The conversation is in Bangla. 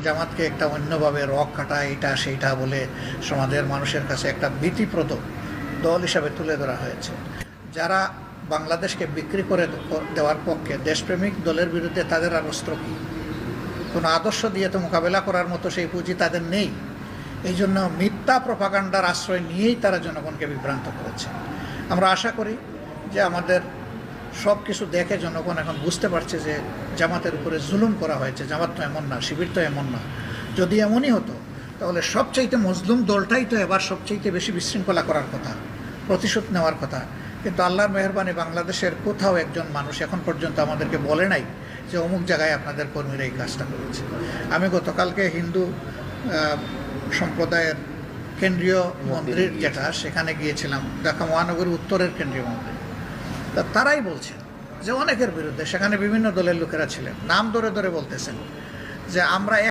জামাতকে একটা অন্যভাবে রক কাটা এটা সেইটা বলে সমাজের মানুষের কাছে একটা ভীতিপ্রদ দল হিসাবে তুলে ধরা হয়েছে। যারা বাংলাদেশকে বিক্রি করে দেওয়ার পক্ষে, দেশপ্রেমিক দলের বিরুদ্ধে তাদের আর অস্ত্র কী? কোনো আদর্শ দিয়ে তো মোকাবেলা করার মতো সেই পুঁজি তাদের নেই। এই জন্য মিথ্যা প্রপাগান্ডার আশ্রয় নিয়েই তারা জনগণকে বিভ্রান্ত করেছে। আমরা আশা করি যে আমাদের সব কিছু দেখে জনগণ এখন বুঝতে পারছে যে জামাতের উপরে জুলুম করা হয়েছে। জামাত তো এমন না, শিবির তো এমন না। যদি এমনই হতো তাহলে সবচাইতে মজলুম দলটাই তো এবার সবচাইতে বেশি বিশৃঙ্খলা করার কথা, প্রতিশোধ নেওয়ার কথা। কিন্তু আল্লাহর মেহেরবানি বাংলাদেশের কোথাও একজন মানুষ এখন পর্যন্ত আমাদেরকে বলে নাই যে অমুক জায়গায় আপনাদের কর্মীরা এই কাজটা করেছে। আমি গতকালকে হিন্দু সম্প্রদায়ের কেন্দ্রীয় মন্দির যেটা, সেখানে গিয়েছিলাম, ঢাকা মহানগরী উত্তরের কেন্দ্রীয় মন্দির। তা তারাই বলছেন যে অনেকের বিরুদ্ধে, সেখানে বিভিন্ন দলের লোকেরা ছিলেন, নাম ধরে ধরে বলতেছেন যে আমরা